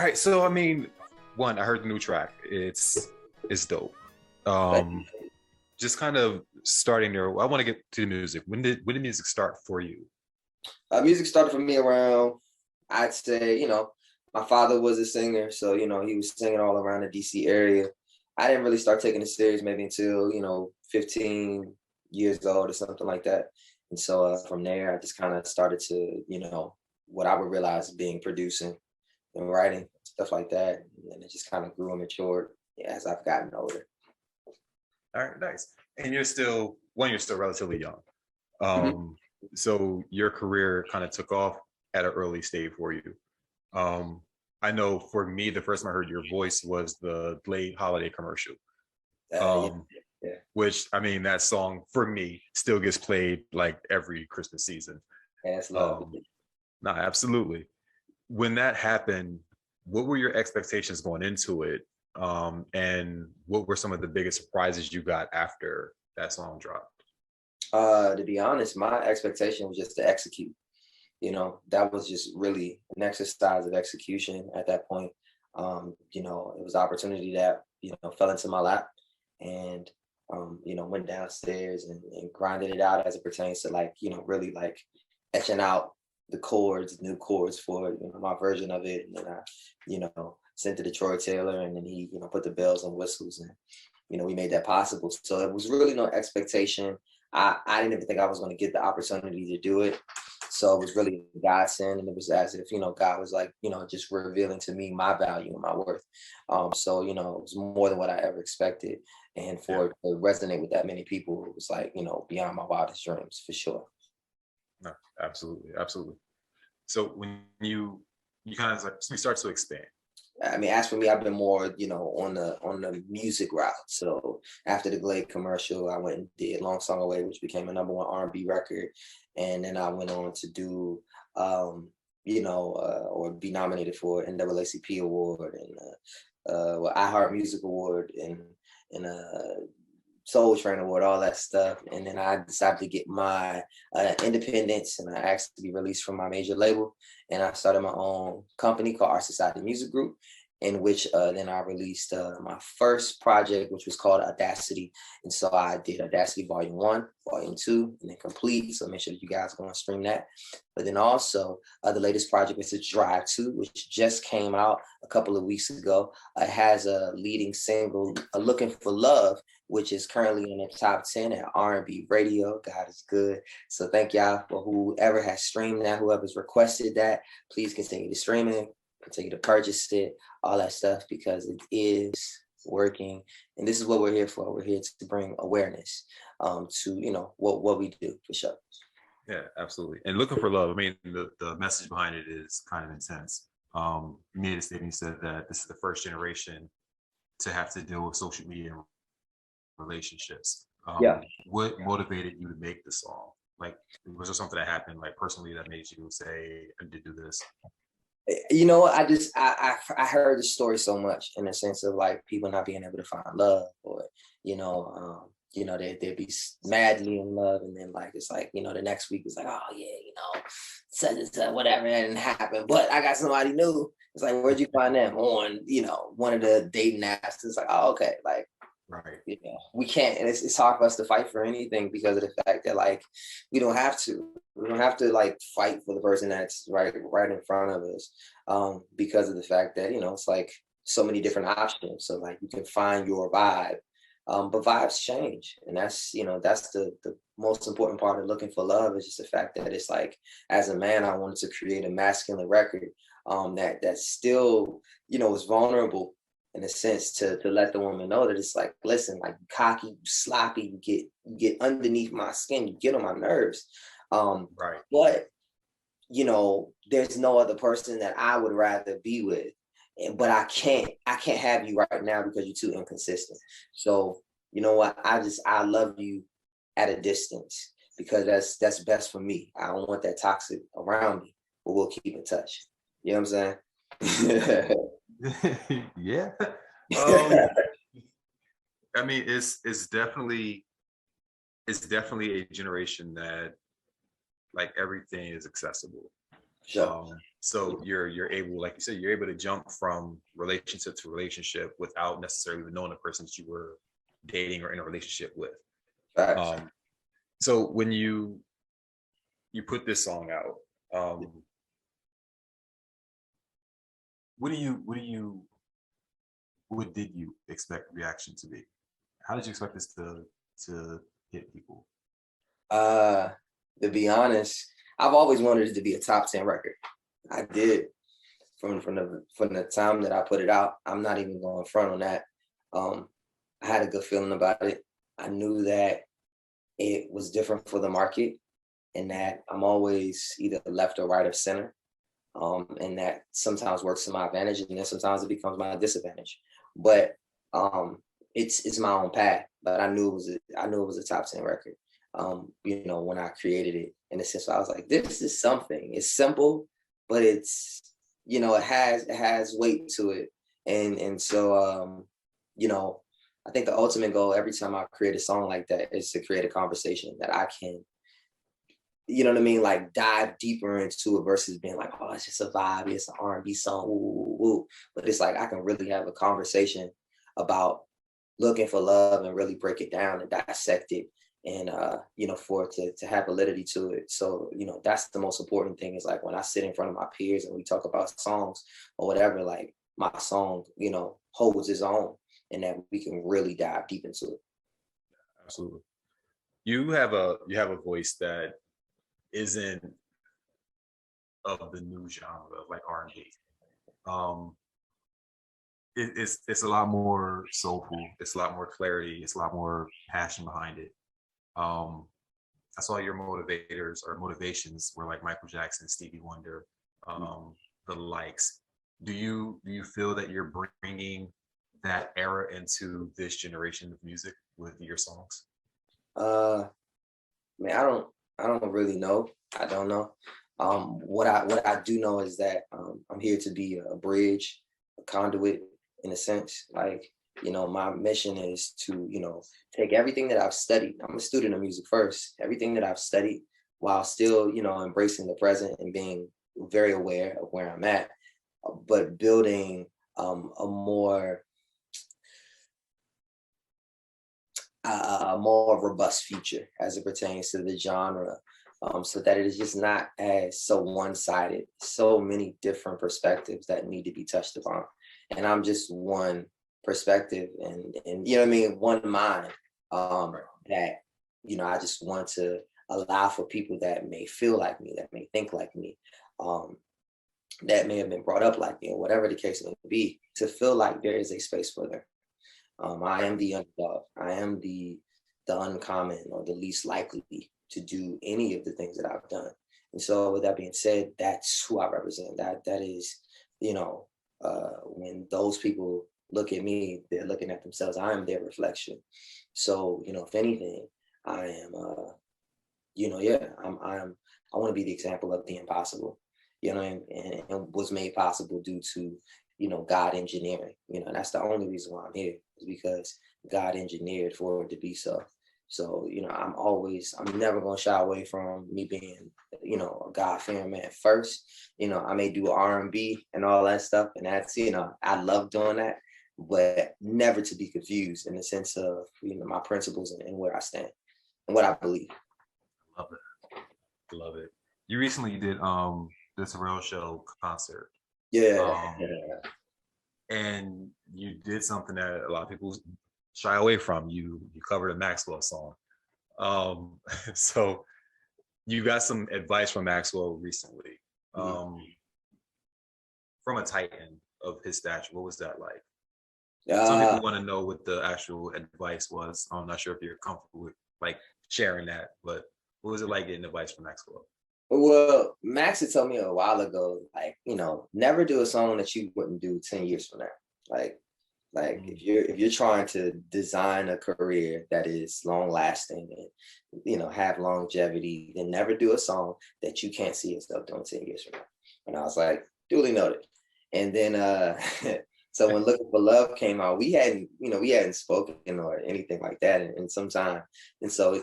right, so I mean, one, I heard the new track. It's dope. But Um, just kind of starting there. I want to get to the music. When did music start for you? music started for me around, I'd say, my father was a singer, so he was singing all around the DC area. I didn't really start taking it serious maybe until 15 years old or something like that. And so from there, I just kind of started to, what I would realize being producing and writing stuff like that, and it just kind of grew and matured as I've gotten older. All right, nice. And you're still relatively young. Mhm. Um, so your career kind of took off at an early stage for you. Um, I know for me, the first time I heard your voice was the Blade holiday commercial. Yeah, Um, yeah, which I mean, that song for me still gets played like every Christmas season. yeah, that's love. Um, no, absolutely. When that happened, what were your expectations going into it? And what were some of the biggest surprises you got after that song dropped? To be honest, my expectation was just to execute. That was just really an exercise of execution at that point. It was an opportunity that fell into my lap, and went downstairs and grinded it out as it pertains to, like, really like etching out the chords, new chords for my version of it. And then I sent it to Troy Taylor, and then he put the bells and whistles, and we made that possible. So it was really no expectation. I didn't even think I was going to get the opportunity to do it. So it was really a godsend, and it was as if God was like just revealing to me my value and my worth. So it was more than what I ever expected, and Yeah, for it to resonate with that many people, it was like beyond my wildest dreams for sure. no, absolutely, absolutely. So when you kind of like you start to expand. I mean, as for me, I've been more, on the music route. So after the Glade commercial, I went and did "Long Song Away," which became a #1 R&B record, and then I went on to do, or be nominated for an NAACP award and iHeart Music Award and Soul Train Award, all that stuff. And then I decided to get my independence, and I asked to be released from my major label. And I started my own company called Art Society Music Group, in which then I released my first project, which was called Audacity. And so I did Audacity Volume 1, Volume 2, and then Complete. So make sure that you guys go and stream that. But then also the latest project is Drive 2, which just came out a couple of weeks ago. It has a leading single, Looking for Love, which is currently in the top 10 at R&B Radio. God is good. So thank y'all for whoever has streamed that, whoever's requested that. Please continue to stream it, continue to purchase it, all that stuff, because it is working. And this is what we're here for. We're here to bring awareness to what we do for sure. Yeah, absolutely. And looking for love. I mean, the message behind it is kind of intense. You made a statement. You said that this is the first generation to have to deal with social media and relationships. Yeah. What motivated you to make the song? Like, was there something that happened, like personally, that made you say, "I need to do this"? I heard the story so much in the sense of like people not being able to find love, or they'd be madly in love, and then like it's like the next week it's like, oh yeah, such and such, whatever, that didn't happen, but I got somebody new. It's like, where'd you find them? On one of the dating apps. It's like, oh, okay, like, Right. we can't, and it's hard for us to fight for anything because of the fact that, like, we don't have to. We don't have to like fight for the person that's right in front of us, because of the fact that it's like so many different options. So like you can find your vibe, but vibes change, and that's the most important part of looking for love, is just the fact that it's like, as a man, I wanted to create a masculine record that still is vulnerable, in a sense, to let the woman know that it's like, listen, like, cocky, sloppy, you get underneath my skin, you get on my nerves. Right. But there's no other person that I would rather be with. But I can't have you right now because you're too inconsistent. So you know what? I love you at a distance, because that's best for me. I don't want that toxic around me, but we'll keep in touch. You know what I'm saying? Yeah. Um, I mean, it's definitely a generation that like everything is accessible. Sure. So you're able, like you said, you're able to jump from relationship to relationship without necessarily even knowing the person that you were dating or in a relationship with. Facts. So when you put this song out, what did you expect reaction to be? How did you expect this to hit people? To be honest, I've always wanted it to be a top 10 record. I did from the time that I put it out. I'm not even going front on that. I had a good feeling about it. I knew that it was different for the market, and that I'm always either left or right of center. And that sometimes works to my advantage, and then sometimes it becomes my disadvantage. But it's my own path. But I knew it was a top 10 record. When I created it, in a sense, I was like, this is something. It's simple, but it's, it has weight to it. And so I think the ultimate goal every time I create a song like that is to create a conversation that I can, you know what I mean, like dive deeper into it versus being like, oh, it's just a vibe, it's an R&B song, woo, woo, woo. But it's like I can really have a conversation about looking for love and really break it down and dissect it, and for it to have validity to it. So that's the most important thing, is like when I sit in front of my peers and we talk about songs or whatever, like my song holds its own, and that we can really dive deep into it. Absolutely. You have a voice that isn't of the new genre of like R&B. It's a lot more soulful. It's a lot more clarity. It's a lot more passion behind it. I saw your motivations were like Michael Jackson, Stevie Wonder, the likes. Do you feel that you're bringing that era into this generation of music with your songs? Man, I don't really know. I don't know. What I do know is that I'm here to be a bridge, a conduit, in a sense. Like, my mission is to, take everything that I've studied. I'm a student of music first. Everything that I've studied, while still, embracing the present and being very aware of where I'm at, but building a more robust future as it pertains to the genre, so that it is just not as so one-sided. So many different perspectives that need to be touched upon, and I'm just one perspective, and you know what I mean, one mind, that I just want to allow for people that may feel like me, that may think like me, that may have been brought up like me, or whatever the case may be, to feel like there is a space for them. I am the underdog. I am the uncommon, or the least likely to do any of the things that I've done. And so, with that being said, that's who I represent. That is, when those people look at me, they're looking at themselves. I am their reflection. So, if anything, I am, I want to be the example of the impossible, and was made possible due to, God engineering, and that's the only reason why I'm here, is because God engineered for it to be so. So, I'm never going to shy away from me being, a God-fearing man first. I may do R&B and all that stuff, and that's, I love doing that, but never to be confused in the sense of, my principles and where I stand and what I believe. Love it. Love it. You recently did the Terrell Show concert. Yeah. And you did something that a lot of people shy away from. You covered a Maxwell song. So you got some advice from Maxwell recently. From a titan of his stature, what was that like? Some people want to know what the actual advice was. I'm not sure if you're comfortable with like sharing that, but what was it like getting advice from Maxwell? Well, Max had told me a while ago, like, never do a song that you wouldn't do 10 years from now. Like if you're trying to design a career that is long lasting and, have longevity, then never do a song that you can't see yourself doing 10 years from now. And I was like, duly noted. And then So when Looking for Love came out, we hadn't spoken or anything like that in some time. And so,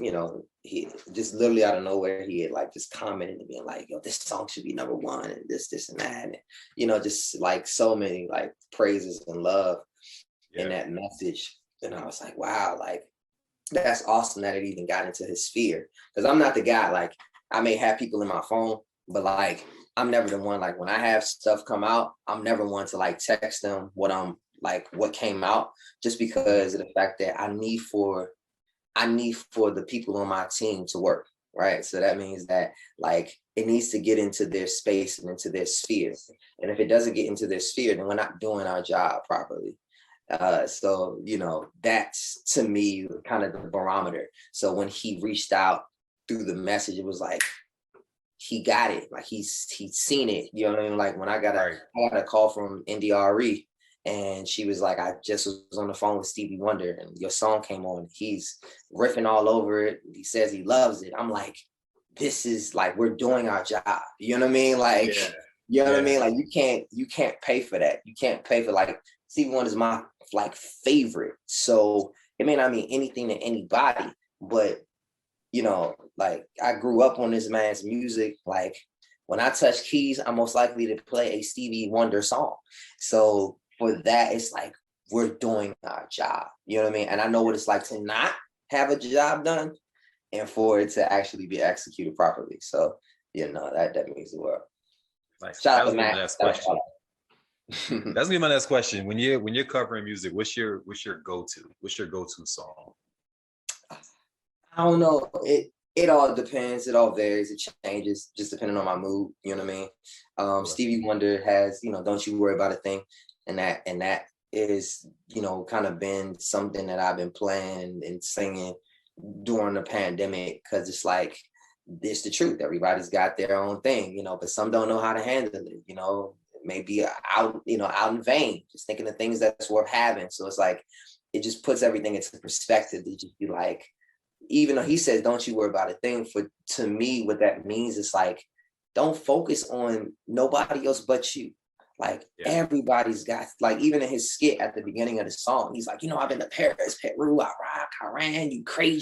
he just literally out of nowhere, he had like just commented and being like, yo, this song should be #1 and this and that. And, just like so many like praises and love in that message. And I was like, wow, like that's awesome that it even got into his sphere. Because I'm not the guy, like I may have people in my phone, but like I'm never the one, like when I have stuff come out, I'm never one to like text them what came out, just because of the fact that I need for the people on my team to work, right? So that means that like it needs to get into their space and into their sphere. And if it doesn't get into their sphere, then we're not doing our job properly. So that's to me kind of the barometer. So when he reached out through the message, it was like he got it, like he's seen it. You know what I mean? Like when I got a call from NDRE, and she was like, I just was on the phone with Stevie Wonder and your song came on. He's riffing all over it. He says he loves it. I'm like, this is like, we're doing our job. You know what I mean? Like, you know what I mean? Like you can't pay for that. You can't pay for, like, Stevie Wonder is my like favorite. So it may not mean anything to anybody, but like I grew up on this man's music. Like when I touch keys, I'm most likely to play a Stevie Wonder song. So for that, it's like we're doing our job. You know what I mean? And I know what it's like to not have a job done and for it to actually be executed properly. So, that means the world. Nice. Shout out out to Matt. That's gonna be my next question. When you're covering music, what's your go-to? What's your go-to song? I don't know. It all depends. It all varies. It changes just depending on my mood. You know what I mean? Stevie Wonder has, Don't You Worry About a Thing. And that is, kind of been something that I've been playing and singing during the pandemic, because it's like, it's the truth. Everybody's got their own thing, but some don't know how to handle it, maybe out in vain, just thinking of things that's worth having. So it's like, it just puts everything into perspective to just be like, even though he says, don't you worry about a thing, to me, what that means is like, don't focus on nobody else but you. Like everybody's got, like, even in his skit at the beginning of the song, he's like, I've been to Paris, Peru, Iraq, Iran, Ukraine,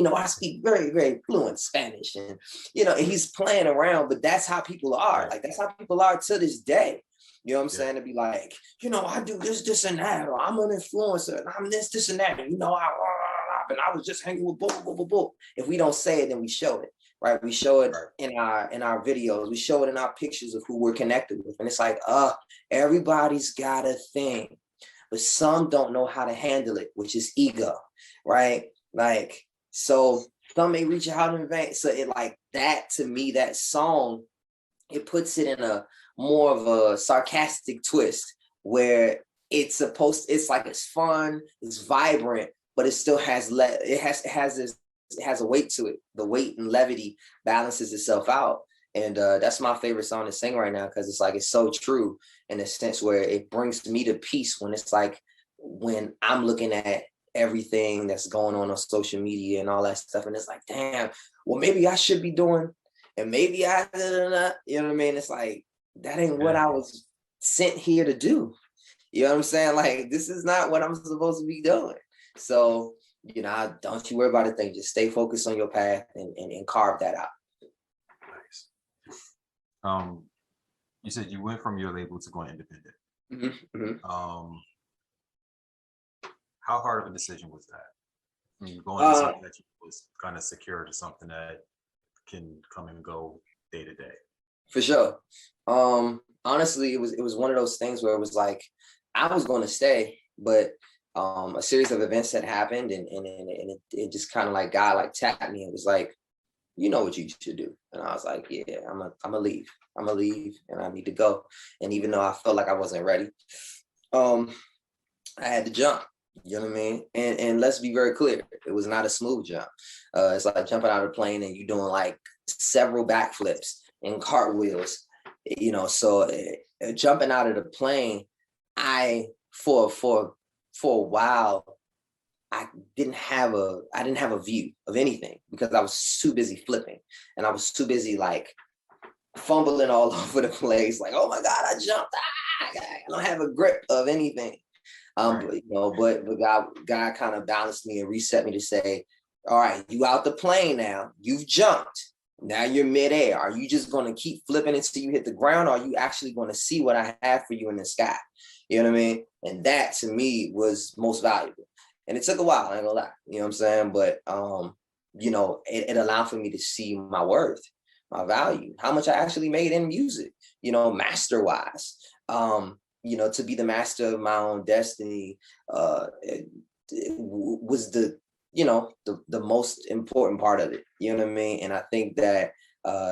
I speak very, very fluent Spanish. And, and he's playing around, but that's how people are. Like, that's how people are to this day. You know what I'm saying? To be like, I do this, and that, or I'm an influencer, and I'm this, and that. And, I was just hanging with bull. If we don't say it, then we show it. Right, we show it in our videos. We show it in our pictures of who we're connected with, and it's like, everybody's got a thing, but some don't know how to handle it, which is ego, right? Like, so some may reach out in vain. So it, like, that to me, that song, it puts it in a more of a sarcastic twist where it's like it's fun, it's vibrant, but it still has it has a weight to it. The weight and levity balances itself out. And that's my favorite song to sing right now, because it's like, it's so true in a sense where it brings me to peace when it's like, when I'm looking at everything that's going on social media and all that stuff. And it's like, damn, well, maybe I should be doing, and maybe you know what I mean? It's like, that ain't what I was sent here to do. You know what I'm saying? Like, this is not what I'm supposed to be doing. So, don't you worry about a thing. Just stay focused on your path and carve that out. Nice. You said you went from your label to going independent. Mm-hmm. How hard of a decision was that? I mean, going to something that you was kind of secure to something that can come and go day to day. For sure. Honestly, it was one of those things where it was like, I was going to stay, but a series of events had happened, and it just kind of like, God like tapped me. It was like, you know what you should do. And I was like, yeah, I'm gonna leave, and I need to go. And even though I felt like I wasn't ready, I had to jump. You know what I mean? And let's be very clear, it was not a smooth jump. It's like jumping out of a plane and you doing like several backflips and cartwheels. So jumping out of the plane, for a while, I didn't have a view of anything, because I was too busy flipping, and I was too busy like fumbling all over the place. Like, oh my God, I jumped. I don't have a grip of anything. But, you know, but God kind of balanced me and reset me to say, all right, you out the plane now, you've jumped. Now you're midair. Are you just going to keep flipping until you hit the ground? Or are you actually going to see what I have for you in the sky? You know what I mean? And that to me was most valuable. And it took a while, I ain't gonna lie. You know what I'm saying? But, you know, it allowed for me to see my worth, my value, how much I actually made in music, you know, master wise. You know, to be the master of my own destiny it was the, you know, the most important part of it. You know what I mean? And I think that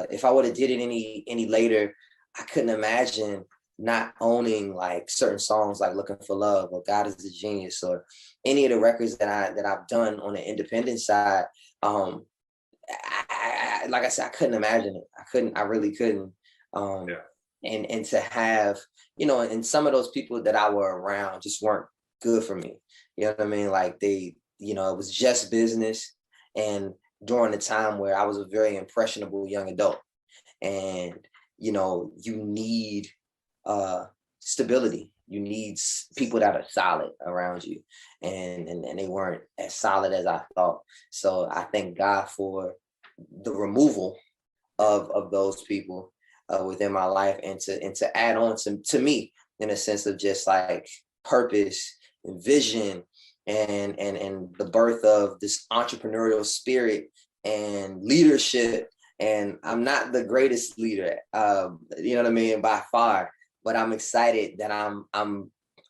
if I would have did it any later, I couldn't imagine not owning like certain songs like Looking for Love or God is a Genius or any of the records that I've done on the independent side. Like I said, I couldn't imagine it. I really couldn't. And to have, you know, and some of those people that I were around just weren't good for me. You know what I mean? Like they, you know, it was just business. And during the time where I was a very impressionable young adult, and, you know, you need stability. You need people that are solid around you. And they weren't as solid as I thought. So I thank God for the removal of those people within my life, and to add on to me in a sense of just like purpose and vision and the birth of this entrepreneurial spirit and leadership. And I'm not the greatest leader, you know what I mean, by far, but I'm excited that I'm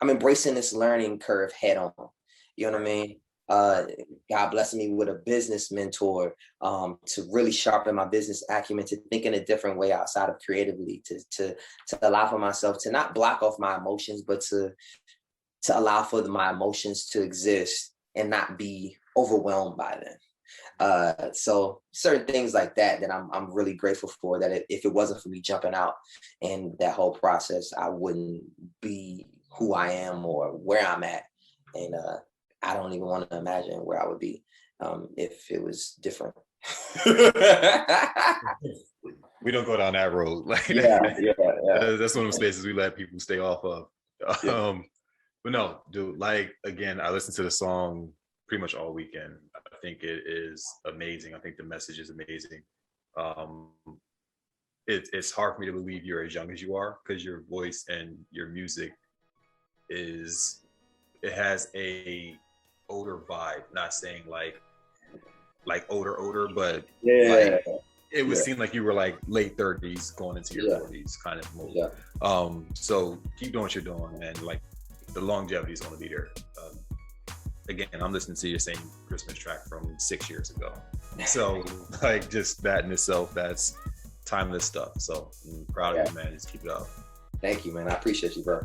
embracing this learning curve head on. You know what I mean? God blessed me with a business mentor to really sharpen my business acumen, to think in a different way outside of creatively, to allow for myself to not block off my emotions, but to allow for my emotions to exist and not be overwhelmed by them. So certain things like that I'm really grateful for, that if it wasn't for me jumping out and that whole process, I wouldn't be who I am or where I'm at. And I don't even want to imagine where I would be if it was different. We don't go down that road. Like yeah. That's one of the spaces we let people stay off of. But no, dude, like, again, I listened to the song pretty much all weekend. I think it is amazing. I think the message is amazing. It's hard for me to believe you're as young as you are, because your voice and your music it has a older vibe. Not saying like older, but like it would seem like you were like late 30s going into your 40s kind of mode. So keep doing what you're doing, man. Like, the longevity is going to be there. Again, I'm listening to your same Christmas track from 6 years ago. So like, just that in itself, that's timeless stuff. So I'm proud of you, man. Just keep it up. Thank you, man. I appreciate you, bro.